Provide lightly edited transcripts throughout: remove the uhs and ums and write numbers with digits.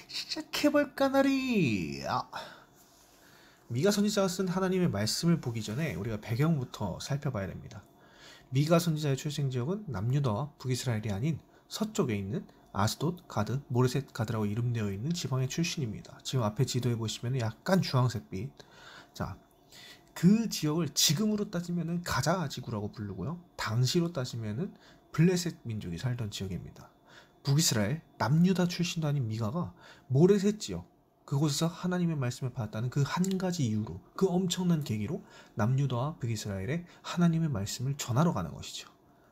시작해볼까 나리. 미가 선지자가 쓴 하나님의 말씀을 보기 전에 우리가 배경부터 살펴봐야 됩니다. 미가 선지자의 출생지역은 남유다와 북이스라엘이 아닌 서쪽에 있는 아스돗, 가드, 모레셋 가드라고 이름되어 있는 지방의 출신입니다. 지금 앞에 지도에 보시면 약간 주황색빛. 자, 그 지역을 지금으로 따지면 가자 지구라고 부르고요. 당시로 따지면 블레셋 민족이 살던 지역입니다. 북이스라엘, 남유다 출신도 아닌 미가가 모레셋 지역, 그곳에서 하나님의 말씀을 받았다는 그 한 가지 이유로, 그 엄청난 계기로 남유다와 북이스라엘에 하나님의 말씀을 전하러 가는 것이죠.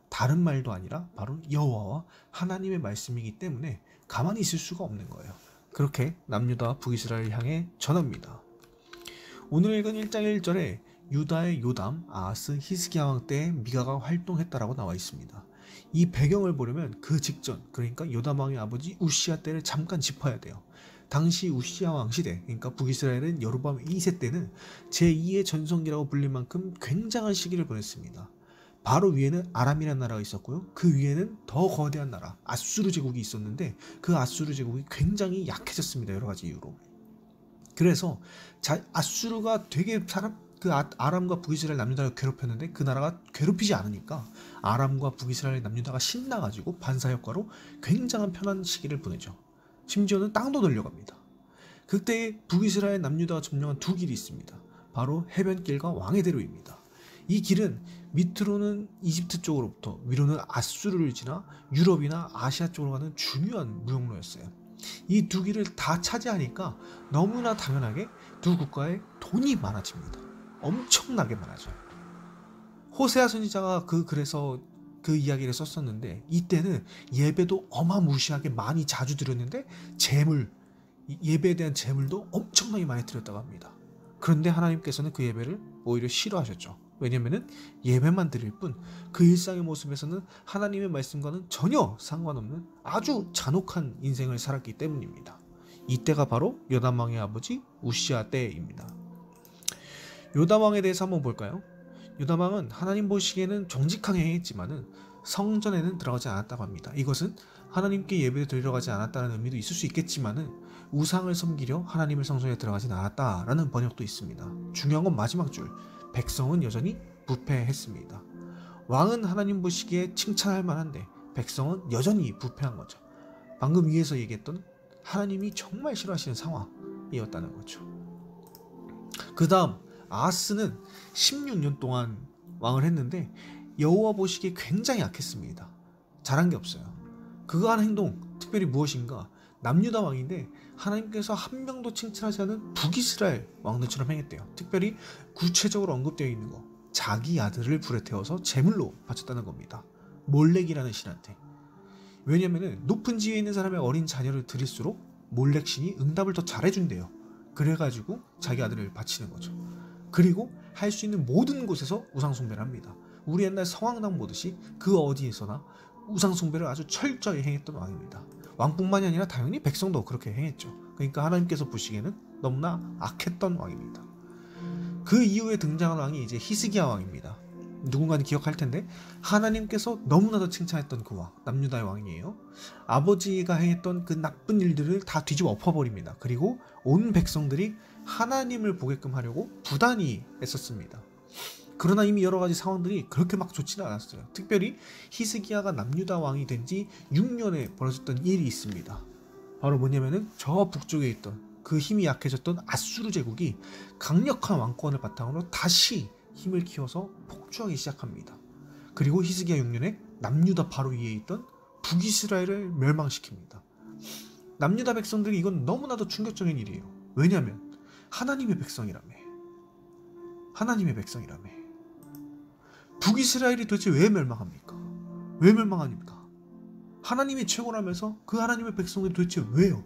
다른 말도 아니라 바로 여호와와 하나님의 말씀이기 때문에 가만히 있을 수가 없는 거예요. 그렇게 남유다와 북이스라엘을 향해 전합니다. 오늘 읽은 1장 1절에 유다의 요담, 아하스, 히스기야 왕 때에 미가가 활동했다라고 나와 있습니다. 이 배경을 보려면 그 직전, 그러니까 요담 왕의 아버지 우시야 때를 잠깐 짚어야 돼요. 당시 우시야 왕 시대, 그러니까 북이스라엘은 여로보암 2세 때는 제2의 전성기라고 불릴 만큼 굉장한 시기를 보냈습니다. 바로 위에는 아람이라는 나라가 있었고요. 그 위에는 더 거대한 나라, 아수르 제국이 있었는데 그 아수르 제국이 굉장히 약해졌습니다. 여러 가지 이유로. 그래서 아수르가 되게 아람과 북이스라엘 남유다를 괴롭혔는데 그 나라가 괴롭히지 않으니까 아람과 북이스라엘 남유다가 신나가지고 반사효과로 굉장한 편한 시기를 보내죠. 심지어는 땅도 늘려갑니다. 그때 북이스라엘 남유다가 점령한 두 길이 있습니다. 바로 해변길과 왕의 대로입니다. 이 길은 밑으로는 이집트 쪽으로부터 위로는 아수르를 지나 유럽이나 아시아 쪽으로 가는 중요한 무역로였어요. 이 두 길을 다 차지하니까 너무나 당연하게 두 국가에 돈이 많아집니다. 엄청나게 많아져요. 호세아 선지자가 그래서 그 이야기를 썼었는데 이때는 예배도 어마무시하게 많이 자주 드렸는데 예배에 대한 제물도 엄청나게 많이 드렸다고 합니다. 그런데 하나님께서는 그 예배를 오히려 싫어하셨죠. 왜냐면은 예배만 드릴 뿐 그 일상의 모습에서는 하나님의 말씀과는 전혀 상관없는 아주 잔혹한 인생을 살았기 때문입니다. 이때가 바로 요담 왕의 아버지 우시야 때입니다. 요담 왕에 대해서 한번 볼까요? 요담 왕은 하나님 보시기에는 정직하게 행했지만은 성전에는 들어가지 않았다고 합니다. 이것은 하나님께 예배를 드리러 가지 않았다는 의미도 있을 수 있겠지만은 우상을 섬기려 하나님의 성전에 들어가진 않았다라는 번역도 있습니다. 중요한 건 마지막 줄. 백성은 여전히 부패했습니다. 왕은 하나님 보시기에 칭찬할 만한데 백성은 여전히 부패한 거죠. 방금 위에서 얘기했던 하나님이 정말 싫어하시는 상황이었다는 거죠. 그 다음 아하스는 16년 동안 왕을 했는데 여호와 보시기에 굉장히 약했습니다. 잘한 게 없어요. 그가 한 행동 특별히 무엇인가? 남유다 왕인데 하나님께서 한 명도 칭찬하지 않은 북이스라엘 왕들처럼 행했대요. 특별히 구체적으로 언급되어 있는 거, 자기 아들을 불에 태워서 제물로 바쳤다는 겁니다. 몰렉이라는 신한테. 왜냐면은 높은 지위에 있는 사람의 어린 자녀를 드릴수록 몰렉 신이 응답을 더 잘해준대요. 그래가지고 자기 아들을 바치는 거죠. 그리고 할 수 있는 모든 곳에서 우상숭배를 합니다. 우리 옛날 성황당 보듯이 그 어디에서나 우상숭배를 아주 철저히 행했던 왕입니다. 왕뿐만이 아니라 당연히 백성도 그렇게 행했죠. 그러니까 하나님께서 보시기에는 너무나 악했던 왕입니다. 그 이후에 등장한 왕이 이제 히스기야 왕입니다. 누군가는 기억할 텐데 하나님께서 너무나도 칭찬했던 그 왕, 남유다의 왕이에요. 아버지가 행했던 그 나쁜 일들을 다 뒤집어 엎어버립니다. 그리고 온 백성들이 하나님을 보게끔 하려고 부단히 애썼습니다. 그러나 이미 여러 가지 상황들이 그렇게 막 좋지는 않았어요. 특별히 히스기야가 남유다 왕이 된 지 6년에 벌어졌던 일이 있습니다. 바로 뭐냐면은 저 북쪽에 있던 그 힘이 약해졌던 아수르 제국이 강력한 왕권을 바탕으로 다시 힘을 키워서 폭주하기 시작합니다. 그리고 히스기야 6년에 남유다 바로 위에 있던 북이스라엘을 멸망시킵니다. 남유다 백성들이 이건 너무나도 충격적인 일이에요. 왜냐하면 하나님의 백성이라며. 북이스라엘이 도대체 왜 멸망합니까? 왜 멸망합니까? 하나님이 최고라면서 그 하나님의 백성들이 도대체 왜요?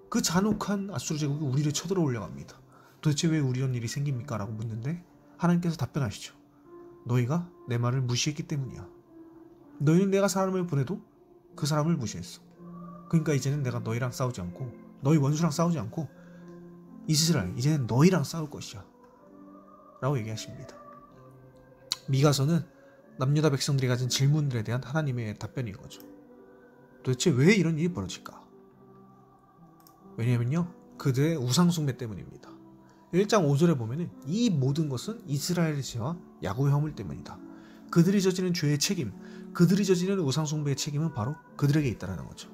그 잔혹한 아수르 제국이 우리를 쳐들어오려고 합니다. 도대체 왜 우리 이런 일이 생깁니까? 라고 묻는데 하나님께서 답변하시죠. 너희가 내 말을 무시했기 때문이야. 너희는 내가 사람을 보내도 그 사람을 무시했어. 그러니까 이제는 내가 너희랑 싸우지 않고 너희 원수랑 싸우지 않고 이스라엘 이제는 너희랑 싸울 것이야 라고 얘기하십니다. 미가서는 남유다 백성들이 가진 질문들에 대한 하나님의 답변인 거죠. 도대체 왜 이런 일이 벌어질까? 왜냐면요, 그들의 우상숭배 때문입니다. 1장 5절에 보면은 이 모든 것은 이스라엘의 죄와 야곱의 허물 때문이다. 그들이 저지른 죄의 책임, 그들이 저지른 우상숭배의 책임은 바로 그들에게 있다는 거죠.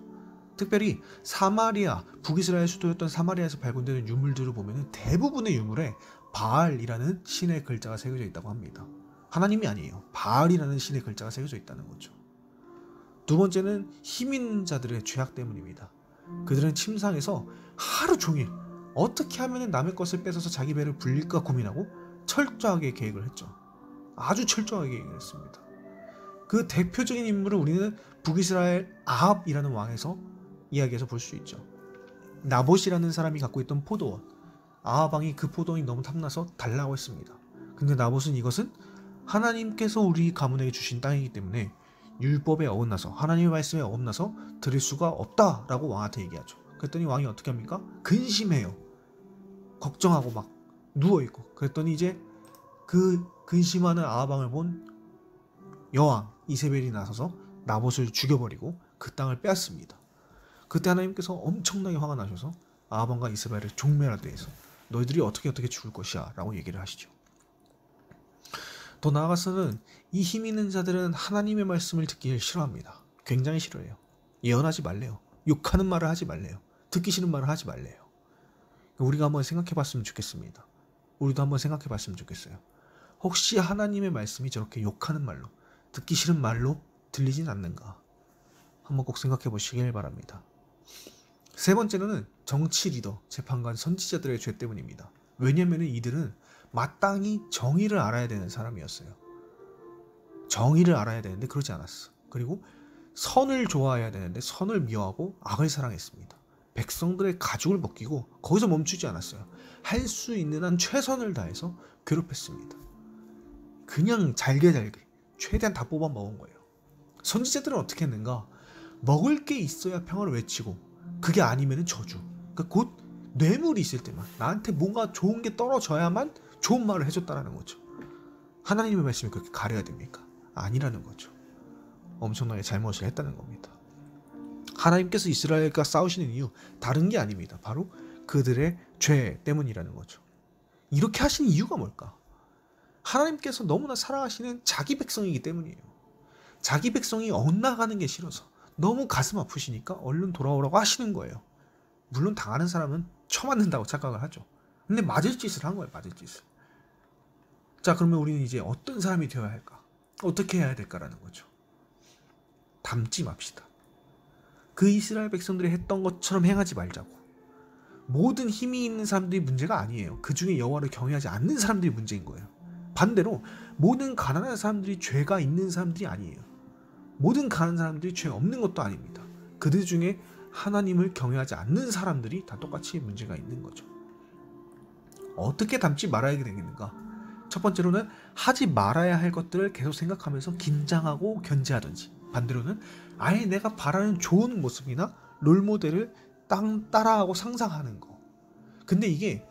특별히 사마리아, 북이스라엘 수도였던 사마리아에서 발견되는 유물들을 보면은 대부분의 유물에 바알이라는 신의 글자가 새겨져 있다고 합니다. 하나님이 아니에요. 바알이라는 신의 글자가 새겨져 있다는 거죠. 두 번째는 힘 있는 자들의 죄악 때문입니다. 그들은 침상에서 하루 종일 어떻게 하면 남의 것을 뺏어서 자기 배를 불릴까 고민하고 철저하게 계획을 했죠. 아주 철저하게 계획을 했습니다. 그 대표적인 인물을 우리는 북이스라엘 아합이라는 왕에서 이야기해서 볼 수 있죠. 나봇이라는 사람이 갖고 있던 포도원, 아합 왕이 그 포도원이 너무 탐나서 달라고 했습니다. 근데 나봇은 이것은 하나님께서 우리 가문에게 주신 땅이기 때문에 율법에 어긋나서 하나님의 말씀에 어긋나서 드릴 수가 없다라고 왕한테 얘기하죠. 그랬더니 왕이 어떻게 합니까? 근심해요. 걱정하고 막 누워있고. 그랬더니 이제 그 근심하는 아합 왕을 본 여왕 이세벨이 나서서 나봇을 죽여버리고 그 땅을 빼앗습니다. 그때 하나님께서 엄청나게 화가 나셔서 아합 왕과 이세벨을 종멸하되 해서 너희들이 어떻게 죽을 것이야 라고 얘기를 하시죠. 더 나아가서는 이 힘 있는 자들은 하나님의 말씀을 듣기를 싫어합니다. 굉장히 싫어해요. 예언하지 말래요. 욕하는 말을 하지 말래요. 듣기 싫은 말을 하지 말래요. 우리가 한번 생각해 봤으면 좋겠습니다. 우리도 한번 생각해 봤으면 좋겠어요. 혹시 하나님의 말씀이 저렇게 욕하는 말로, 듣기 싫은 말로 들리진 않는가? 한번 꼭 생각해 보시길 바랍니다. 세 번째로는 정치 리더, 재판관, 선지자들의 죄 때문입니다. 왜냐하면 이들은 마땅히 정의를 알아야 되는 사람이었어요. 정의를 알아야 되는데 그러지 않았어. 그리고 선을 좋아해야 되는데 선을 미워하고 악을 사랑했습니다. 백성들의 가죽을 벗기고 거기서 멈추지 않았어요. 할 수 있는 한 최선을 다해서 괴롭혔습니다. 그냥 잘게 최대한 다 뽑아 먹은 거예요. 선지자들은 어떻게 했는가? 먹을 게 있어야 평화를 외치고 그게 아니면 저주. 그러니까 곧 뇌물이 있을 때만 나한테 뭔가 좋은 게 떨어져야만 좋은 말을 해줬다라는 거죠. 하나님의 말씀이 그렇게 가려야 됩니까? 아니라는 거죠. 엄청나게 잘못을 했다는 겁니다. 하나님께서 이스라엘과 싸우시는 이유 다른 게 아닙니다. 바로 그들의 죄 때문이라는 거죠. 이렇게 하시는 이유가 뭘까? 하나님께서 너무나 사랑하시는 자기 백성이기 때문이에요. 자기 백성이 엇나가는 게 싫어서 너무 가슴 아프시니까 얼른 돌아오라고 하시는 거예요. 물론 당하는 사람은 처맞는다고 착각을 하죠. 근데 맞을 짓을 한 거예요. 맞을 짓을. 자, 그러면 우리는 이제 어떤 사람이 되어야 할까? 어떻게 해야 될까라는 거죠. 닮지 맙시다. 그 이스라엘 백성들이 했던 것처럼 행하지 말자고. 모든 힘이 있는 사람들이 문제가 아니에요. 그 중에 여호와를 경외하지 않는 사람들이 문제인 거예요. 반대로 모든 가난한 사람들이 죄가 있는 사람들이 아니에요. 모든 가난한 사람들이 죄 없는 것도 아닙니다. 그들 중에 하나님을 경외하지 않는 사람들이 다 똑같이 문제가 있는 거죠. 어떻게 닮지 말아야 되겠는가? 첫 번째로는 하지 말아야 할 것들을 계속 생각하면서 긴장하고 견제하든지, 반대로는 아예 내가 바라는 좋은 모습이나 롤모델을 따라하고 상상하는 거. 근데 이게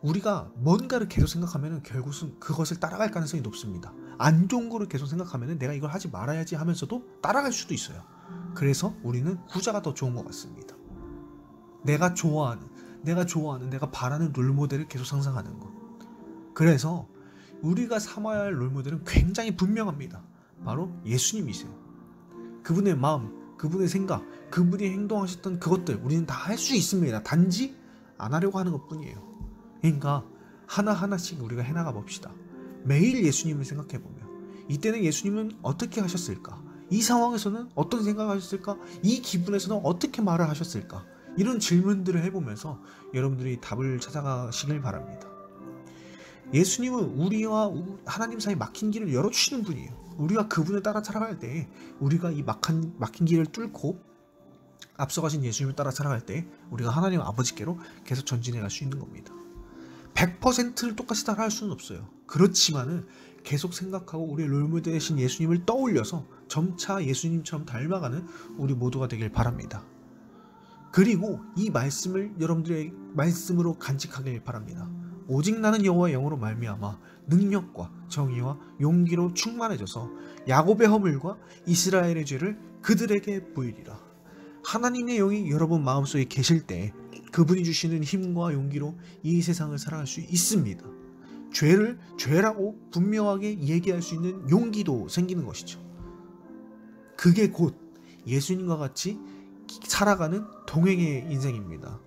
우리가 뭔가를 계속 생각하면 결국은 그것을 따라갈 가능성이 높습니다. 안 좋은 거를 계속 생각하면 내가 이걸 하지 말아야지 하면서도 따라갈 수도 있어요. 그래서 우리는 후자가 더 좋은 것 같습니다. 내가 좋아하는, 내가 바라는 롤모델을 계속 상상하는 것. 그래서 우리가 삼아야 할 롤모델은 굉장히 분명합니다. 바로 예수님이세요. 그분의 마음, 그분의 생각, 그분이 행동하셨던 그것들 우리는 다 할 수 있습니다. 단지 안 하려고 하는 것뿐이에요. 그러니까 하나하나씩 우리가 해나가 봅시다. 매일 예수님을 생각해보면 이때는 예수님은 어떻게 하셨을까? 이 상황에서는 어떤 생각을 하셨을까? 이 기분에서는 어떻게 말을 하셨을까? 이런 질문들을 해보면서 여러분들이 답을 찾아가시길 바랍니다. 예수님은 우리와 하나님 사이 막힌 길을 열어주시는 분이에요. 우리가 그분을 따라 살아갈 때, 우리가 이 막힌 길을 뚫고 앞서가신 예수님을 따라 살아갈 때 우리가 하나님 아버지께로 계속 전진해 갈 수 있는 겁니다. 100%를 똑같이 따라할 수는 없어요. 그렇지만은 계속 생각하고 우리의 롤모델 되신 예수님을 떠올려서 점차 예수님처럼 닮아가는 우리 모두가 되길 바랍니다. 그리고 이 말씀을 여러분들의 말씀으로 간직하길 바랍니다. 오직 나는 여호와의 영으로 말미암아 능력과 정의와 용기로 충만해져서 야곱의 허물과 이스라엘의 죄를 그들에게 보이리라. 하나님의 영이 여러분 마음속에 계실 때 그분이 주시는 힘과 용기로 이 세상을 살아갈 수 있습니다. 죄를 죄라고 분명하게 얘기할 수 있는 용기도 생기는 것이죠. 그게 곧 예수님과 같이 살아가는 동행의 인생입니다.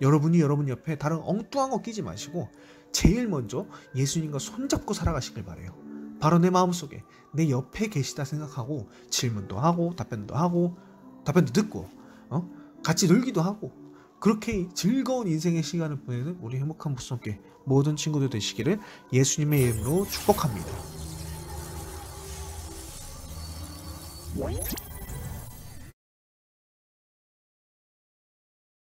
여러분이 여러분 옆에 다른 엉뚱한 거 끼지 마시고 제일 먼저 예수님과 손잡고 살아가시길 바래요. 바로 내 마음속에 내 옆에 계시다 생각하고 질문도 하고 답변도 듣고 같이 놀기도 하고 그렇게 즐거운 인생의 시간을 보내는 우리 행복한 부스함께 모든 친구들 되시기를 예수님의 이름으로 축복합니다.